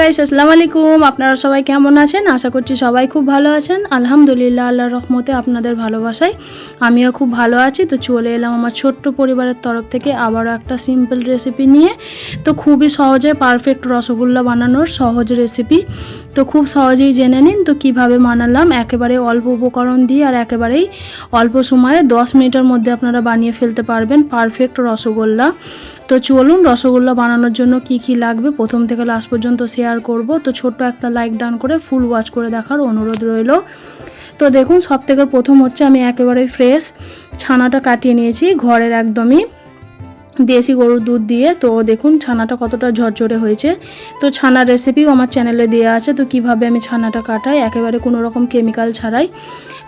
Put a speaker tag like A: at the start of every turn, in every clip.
A: Guys, আসসালামু আলাইকুম। আপনারা সবাই কেমন আছেন? আশা করছি সবাই খুব ভালো আছেন। আলহামদুলিল্লাহ, আল্লাহর রহমতে আপনাদের ভালোবাসায় আমিও খুব ভালো আছি। তো চলে এলাম আমার ছোট্ট পরিবারের তরফ থেকে আবারও একটা সিম্পল রেসিপি নিয়ে। তো খুবই সহজে পারফেক্ট রসগোল্লা বানানোর সহজ রেসিপি। তো খুব সহজেই জেনে নিন তো কিভাবে বানালাম। একেবারে অল্প উপকরণ দিয়ে আর একেবারেই অল্প সময়ে 10 মিনিটের মধ্যে আপনারা বানিয়ে ফেলতে পারবেন পারফেক্ট রসগোল্লা। তো চলুন, রসগোল্লা বানানোর জন্য কি কি লাগবে প্রথম থেকে লাস্ট পর্যন্ত শেয়ার করব। তো ছোট্ট একটা লাইক ডান করে ফুল ওয়াচ করে দেখার অনুরোধ রইল। তো দেখুন, সব থেকে প্রথম হচ্ছে আমি একেবারে ফ্রেশ ছানাটা কাটিয়ে নিয়েছি ঘরের একদমই দেশি গরুর দুধ দিয়ে। তো দেখুন ছানাটা কতটা ঝরঝরে হয়েছে। তো ছানার রেসিপিও আমার চ্যানেলে দেওয়া আছে, তো কিভাবে আমি ছানাটা কাটাই একেবারে কোনো রকম কেমিক্যাল ছাড়াই।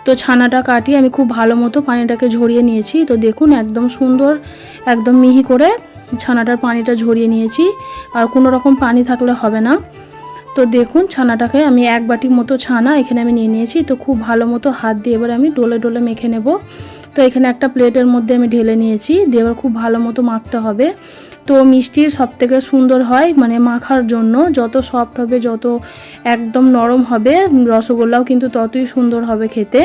A: তো ছানাটা কাটিয়ে আমি খুব ভালো মতো পানিটাকে ঝরিয়ে নিয়েছি। তো দেখুন একদম সুন্দর, একদম মিহি করে ছানাটার পানিটা ঝরিয়ে নিয়েছি, আর কোনো রকম পানি থাকলে হবে না। তো দেখুন ছানাটাকে আমি এক বাটি মতো ছানা এখানে আমি নিয়ে নিয়েছি। তো খুব ভালো মতো হাত দিয়ে এবার আমি ডলে ডলে মেখে নেব। তো এখানে একটা প্লেটের মধ্যে আমি ঢেলে নিয়েছি, দিয়ে এবার খুব ভালো মতো মাখতে হবে। তো মিষ্টির সবথেকে সুন্দর হয় মানে মাখার জন্য, যত সফট হবে, যত একদম নরম হবে রসগোল্লাও কিন্তু ততই সুন্দর হবে খেতে।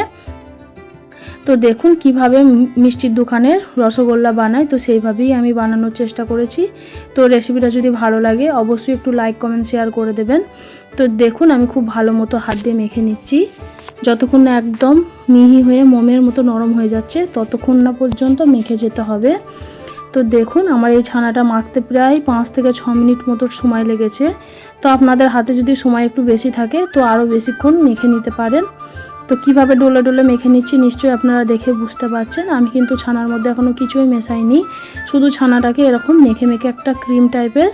A: তো দেখুন কিভাবে মিষ্টির দোকানের রসগোল্লা বানায়, তো সেইভাবেই আমি বানানোর চেষ্টা করেছি। তো রেসিপিটা যদি ভালো লাগে অবশ্যই একটু লাইক কমেন্ট শেয়ার করে দেবেন। তো দেখুন আমি খুব ভালো মতো হাত দিয়ে মেখে নিচ্ছি, যতক্ষণ না একদম মিহি হয়ে মোমের মতো নরম হয়ে যাচ্ছে ততক্ষণ না পর্যন্ত মেখে যেতে হবে। তো দেখুন আমার এই ছানাটা মাখতে প্রায় 5 থেকে 6 মিনিট মতো সময় লেগেছে। তো আপনাদের হাতে যদি সময় একটু বেশি থাকে তো আরও বেশিক্ষণ মেখে নিতে পারেন। তো কিভাবে ডলে ডলে মেখে নিচ্ছি নিশ্চয়ই আপনারা দেখে বুঝতে পারছেন। আমি কিন্তু ছানার মধ্যে এখনও কিছুই মেশাইনি, শুধু ছানাটাকে এরকম মেখে মেখে একটা ক্রিম টাইপের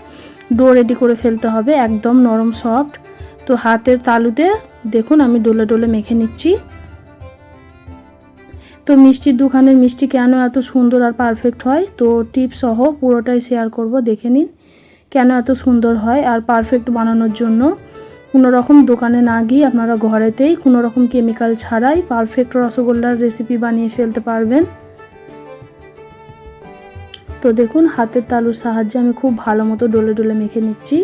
A: ডো রেডি করে ফেলতে হবে, একদম নরম সফট। তো হাতের তালুতে দেখুন আমি ডলে ডলে মেখে নিচ্ছি। তো মিষ্টির দোকানের মিষ্টি কেন এত সুন্দর আর পারফেক্ট হয়, তো টিপস সহ পুরোটাই শেয়ার করব, দেখে নিন কেন এত সুন্দর হয়। আর পারফেক্ট বানানোর জন্য কোনো রকম দোকানে না গিয়ে আপনারা ঘরেতেই কোনো রকম কেমিক্যাল ছাড়াই পারফেক্ট রসগোল্লার রেসিপি বানিয়ে ফেলতে পারবেন। তো দেখুন হাতের তালুর সাহায্যে আমি খুব ভালো মতো ডলে ডলে মেখে নিচ্ছি।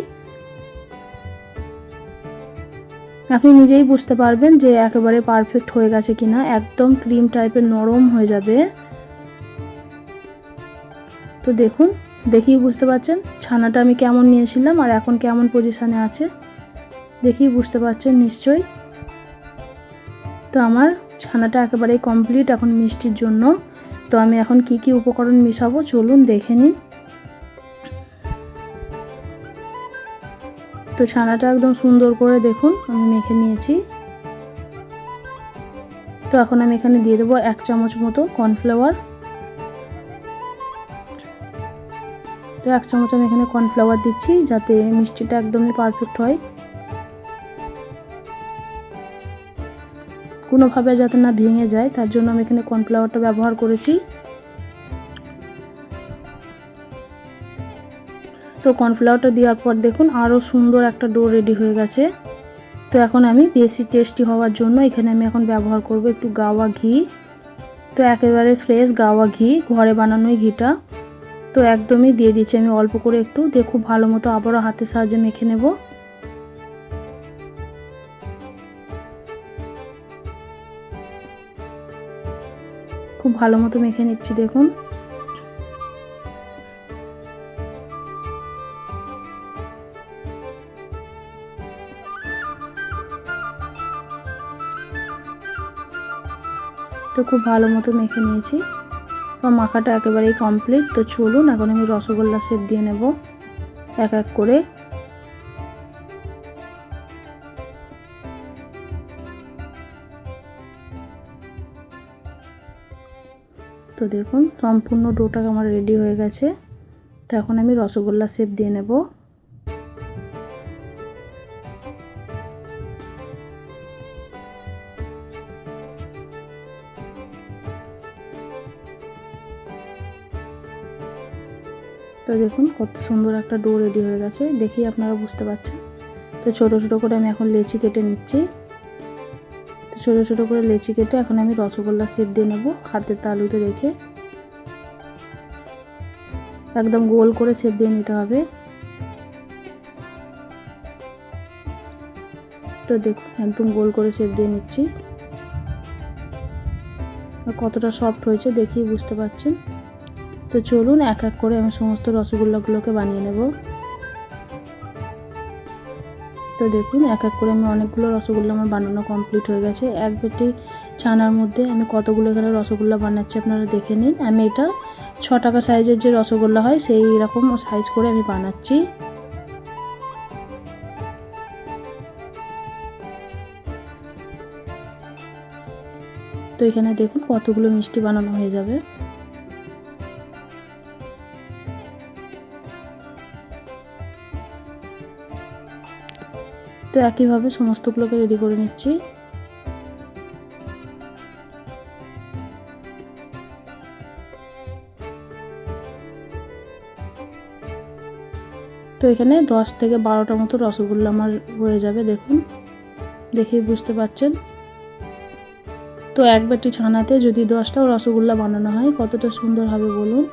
A: আপনি নিজেই বুঝতে পারবেন যে একেবারে পারফেক্ট হয়ে গেছে কিনা, একদম ক্রিম টাইপের নরম হয়ে যাবে। তো দেখুন, দেখেই বুঝতে পারছেন ছানাটা আমি কেমন নিয়েছিলাম আর এখন কেমন পজিশানে আছে, দেখেই বুঝতে পারছেন নিশ্চয়ই। তো আমার ছানাটা একেবারেই কমপ্লিট এখন মিষ্টির জন্য। তো আমি এখন কি কি উপকরণ মিশাবো চলুন দেখে নিন। তো ছানাটা একদম সুন্দর করে দেখুন আমি মেখে নিয়েছি। তো এখন আমি এখানে দিয়ে দেবো 1 চামচ মতো কর্নফ্লাওয়ার। তো 1 চামচ আমি এখানে কর্নফ্লাওয়ার দিচ্ছি যাতে মিষ্টিটা একদমই পারফেক্ট হয়, কোনোভাবে যাতে না ভেঙে যায় তার জন্য আমি এখানে কর্নফ্লাওয়ারটা ব্যবহার করেছি। তো কর্নফ্লাওয়ারটা দেওয়ার পর দেখুন আরও সুন্দর একটা ডো রেডি হয়ে গেছে। তো এখন আমি বেশি টেস্টি হওয়ার জন্য এখানে আমি এখন ব্যবহার করব একটু গাওয়া ঘি। তো একেবারে ফ্রেশ গাওয়া ঘি, ঘরে বানানোই ঘিটা। তো একদমই দিয়ে দিচ্ছি আমি অল্প করে একটু, দিয়ে খুব ভালো মতো আবারও হাতের সাহায্যে মেখে নেব। খুব ভালো মতো মেখে নিচ্ছি দেখুন। তো খুব ভালো মতো মেখে নিয়েছি। তো মাখাটা একেবারেই কমপ্লিট। তো চলুন এখন আমি রসগোল্লা শেপ দিয়ে নেব এক এক করে। তো দেখুন সম্পূর্ণ ডোটা আমার রেডি হয়ে গেছে। তো এখন আমি রসগোল্লা শেপ দিয়ে নেব। তো দেখুন কত সুন্দর একটা ডো রেডি হয়ে গেছে, দেখেই আপনারা বুঝতে পারছেন। তো ছোট ছোট করে আমি এখন লেচি কেটে নিচ্ছি। তো ছোট ছোট করে লেচি কেটে এখন আমি রসগোল্লা শেপ দিয়ে নেব হাতের তালুতে রেখে, একদম গোল করে শেপ দিয়ে নিতে হবে। তো দেখুন একদম গোল করে শেপ দিয়ে নিচ্ছি। আর কতটা সফট হয়েছে দেখেই বুঝতে পারছেন। তো চলুন এক এক করে আমি সমস্ত রসগোল্লাগুলোকে বানিয়ে নেব। তো দেখুন এক এক করে আমি অনেকগুলো রসগোল্লা আমার বানানো কমপ্লিট হয়ে গেছে। এক বাটি ছানার মধ্যে আমি কতগুলো এখানে রসগোল্লা বানাচ্ছি আপনারা দেখে নিন। আমি এটা 6 টাকা সাইজের যে রসগোল্লা হয় সেই রকম সাইজ করে আমি বানাচ্ছি। তো এখানে দেখুন কতগুলো মিষ্টি বানানো হয়ে যাবে। তো একইভাবে সমস্তগুলোকে রেডি করে নিচ্ছি। তো এখানে 10 থেকে 12টা মতো রসগোল্লা আমার হয়ে যাবে, দেখুন দেখেই বুঝতে পারছেন। তো এক বাটি ছানাতে যদি 10টাও রসগোল্লা বানানো হয় কতটা সুন্দর হবে বলুন।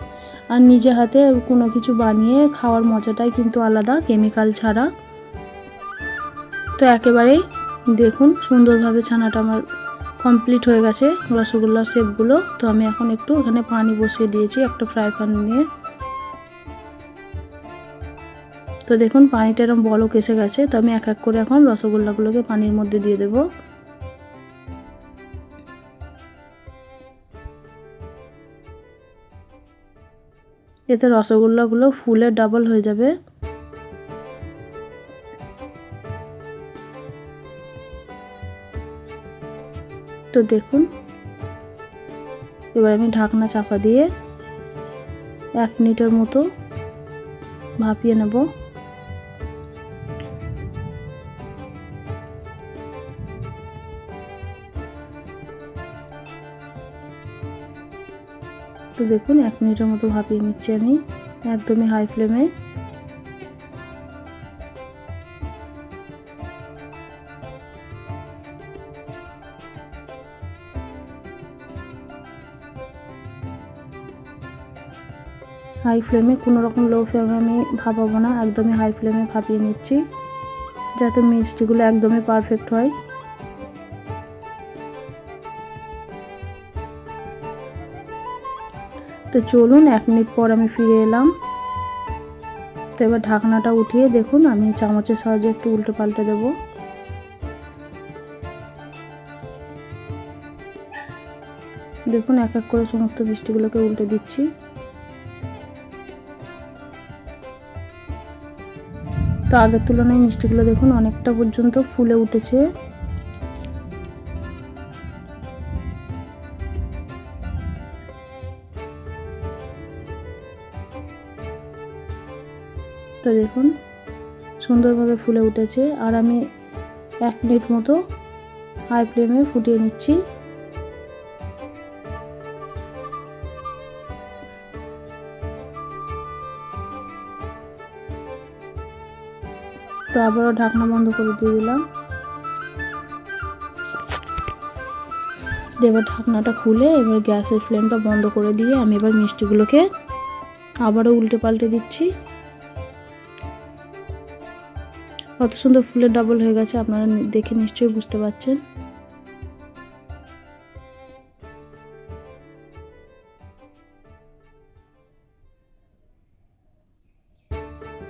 A: আর নিজে হাতে কোনো কিছু বানিয়ে খাওয়ার মজাটাই কিন্তু আলাদা, কেমিক্যাল ছাড়া। তো একেবারেই দেখুন সুন্দরভাবে ছানাটা আমার কমপ্লিট হয়ে গেছে রসগোল্লার শেপগুলো। তো আমি এখন একটু এখানে পানি বসিয়ে দিয়েছি একটা ফ্রাই প্যান নিয়ে। তো দেখুন পানিটা এরকম বলক এসে গেছে। তো আমি এক এক করে এখন রসগোল্লাগুলোকে পানির মধ্যে দিয়ে দেব। এতে রসগোল্লাগুলো ফুলে ডাবল হয়ে যাবে। তো দেখুন এবার আমি ঢাকনা চাপা দিয়ে 1 মিনিটের মতো ভাপিয়ে নেব। তো দেখুন 1 মিনিটের মতো ভাপিয়ে নিচ্ছি আমি একদমই হাই ফ্লেমে। হাই ফ্লেমে, কোনো রকম লো ফ্লেমে আমি ভাপাবো না, একদমই হাই ফ্লেমে ভাপিয়ে নিচ্ছি যাতে মিষ্টিগুলো একদমই পারফেক্ট হয়। তো চলুন 1 মিনিট পর আমি ফিরে এলাম। তো এবার ঢাকনাটা উঠিয়ে দেখুন আমি চামচের সাহায্যে একটু উল্টে পাল্টে দেব। দেখুন এক এক করে সমস্ত মিষ্টিগুলোকে উল্টে দিচ্ছি। তো আগের তুলনায় মিষ্টিগুলো দেখুন অনেকটা পর্যন্ত ফুলে উঠেছে। তো দেখুন সুন্দরভাবে ফুলে উঠেছে। আর আমি 1 মিনিট মতো হাই ফ্লেমে ফুটিয়ে নিচ্ছি। তো আবারও ঢাকনা বন্ধ করে দিয়ে দিলাম। এবার ঢাকনাটা খুলে এবার গ্যাসের ফ্লেমটা বন্ধ করে দিয়ে আমি এবার মিষ্টিগুলোকে আবারও উল্টে পাল্টে দিচ্ছি। কত সুন্দর ফুলের ডাবল হয়ে গেছে আপনারা দেখে নিশ্চয়ই বুঝতে পারছেন।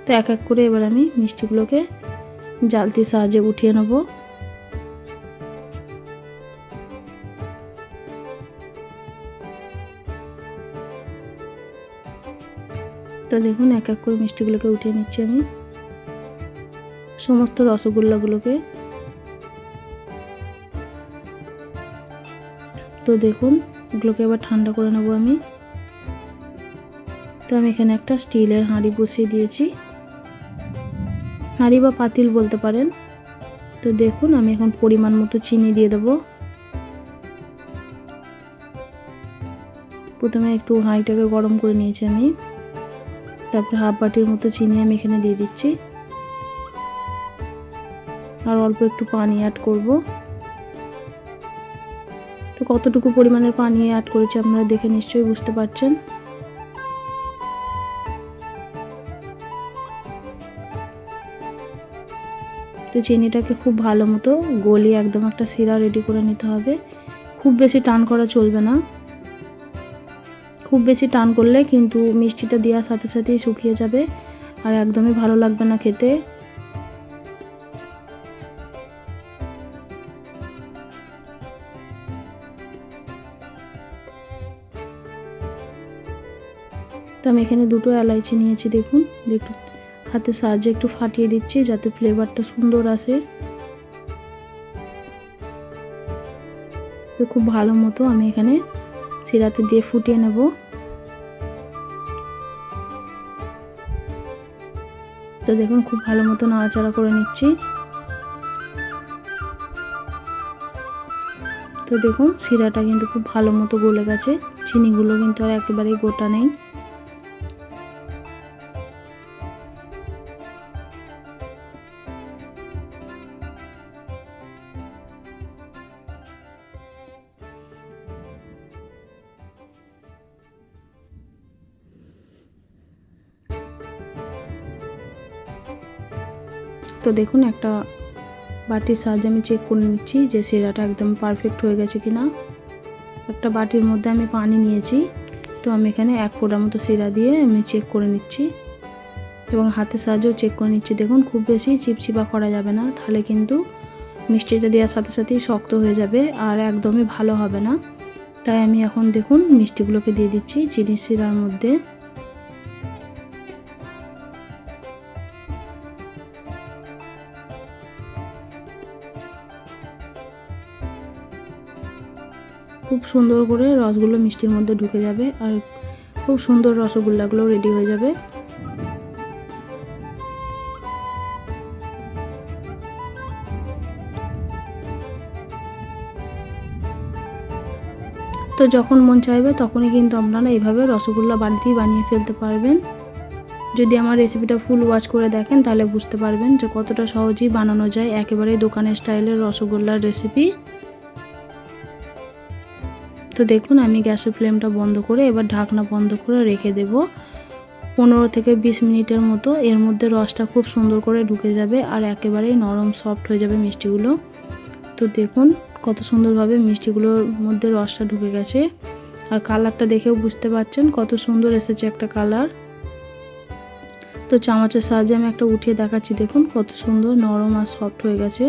A: তো এক এক করে এবার আমি মিষ্টিগুলোকে জালতির সাহায্যে উঠিয়ে নেব। তো দেখুন এক এক করে মিষ্টিগুলোকে উঠিয়ে নিচ্ছি আমি সমস্ত রসগোল্লাগুলোকে। তো দেখুন এগুলোকে এবার ঠান্ডা করে নেব আমি। তো আমি এখানে একটা স্টিলের হাঁড়ি বসিয়ে দিয়েছি, হাঁড়ি বা পাতিল বলতে পারেন। তো দেখুন আমি এখন পরিমাণ মতো চিনি দিয়ে দেব। প্রথমে একটু হাঁড়িটাকে গরম করে নিয়েছি আমি, তারপর হাফ বাটির মতো চিনি আমি এখানে দিয়ে দিচ্ছি। আর অল্প একটু পানি অ্যাড করব। তো কতটুকু পরিমাণের পানি অ্যাড করেছি আপনারা দেখে নিশ্চয়ই বুঝতে পারছেন। তো চিনিটাকে খুব ভালো মতো গলিয়ে একদম একটা শিরা রেডি করে নিতে হবে। খুব বেশি টান করা চলবে না, খুব বেশি টান করলে কিন্তু মিষ্টিটা দেওয়ার সাথে সাথেই শুকিয়ে যাবে আর একদমই ভালো লাগবে না খেতে। তো আমি এখানে দুটো এলাইচি নিয়েছি, দেখুন একটু হাতের সাহায্যে একটু ফাটিয়ে দিচ্ছি যাতে ফ্লেভারটা সুন্দর আসে। তো খুব ভালো মতো আমি এখানে শিরাতে দিয়ে ফুটিয়ে নেব। তো দেখুন খুব ভালো মতো নাড়াচাড়া করে নিচ্ছি। তো দেখুন শিরাটা কিন্তু খুব ভালো মতো গলে গেছে, চিনিগুলো কিন্তু আর একেবারেই গোটা নেই। তো দেখুন একটা বাটির সাহায্যে আমি চেক করে নিচ্ছি যে শিরাটা একদম পারফেক্ট হয়ে গেছে কিনা। একটা বাটির মধ্যে আমি পানি নিয়েছি, তো আমি এখানে 1 ফোঁটা মতো শিরা দিয়ে আমি চেক করে নিচ্ছি এবং হাতের সাহায্যেও চেক করে নিচ্ছি। দেখুন খুব বেশি চিপচিপা করা যাবে না, তাহলে কিন্তু মিষ্টিটা দেওয়ার সাথে সাথেই শক্ত হয়ে যাবে আর একদমই ভালো হবে না। তাই আমি এখন দেখুন মিষ্টিগুলোকে দিয়ে দিচ্ছি চিনির শিরার মধ্যে। খুব সুন্দর করে রসগুলো মিষ্টির মধ্যে ঢুকে যাবে আর খুব সুন্দর রসগোল্লাগুলো রেডি হয়ে যাবে। তো যখন মন চাইবে তখনই কিন্তু আপনারা এইভাবে রসগোল্লা বাড়িতেই বানিয়ে ফেলতে পারবেন। যদি আমার রেসিপিটা ফুল ওয়াচ করে দেখেন তাহলে বুঝতে পারবেন যে কতটা সহজেই বানানো যায় একেবারে দোকানের স্টাইলের রসগোল্লার রেসিপি। তো দেখুন আমি গ্যাসের ফ্লেমটা বন্ধ করে এবার ঢাকনা বন্ধ করে রেখে দেব 15 থেকে 20 মিনিটের মতো। এর মধ্যে রসটা খুব সুন্দর করে ঢুকে যাবে আর একেবারেই নরম সফট হয়ে যাবে মিষ্টিগুলো। তো দেখুন কত সুন্দরভাবে মিষ্টিগুলোর মধ্যে রসটা ঢুকে গেছে আর কালারটা দেখেও বুঝতে পারছেন কত সুন্দর এসেছে একটা কালার। তো চামচের সাহায্যে আমি একটা উঠিয়ে দেখাচ্ছি, দেখুন কত সুন্দর নরম আর সফট হয়ে গেছে।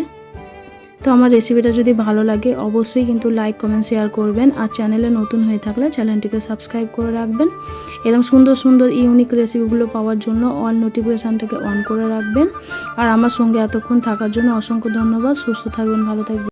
A: তো আমার রেসিপিটা যদি ভালো লাগে অবশ্যই কিন্তু লাইক কমেন্ট শেয়ার করবেন আর চ্যানেলে নতুন হয়ে থাকলে চ্যানেলটিকে সাবস্ক্রাইব করে রাখবেন। এরকম সুন্দর সুন্দর ইউনিক রেসিপিগুলো পাওয়ার জন্য অল নোটিফিকেশানটাকে অন করে রাখবেন। আর আমার সঙ্গে এতক্ষণ থাকার জন্য অসংখ্য ধন্যবাদ। সুস্থ থাকবেন, ভালো থাকবেন।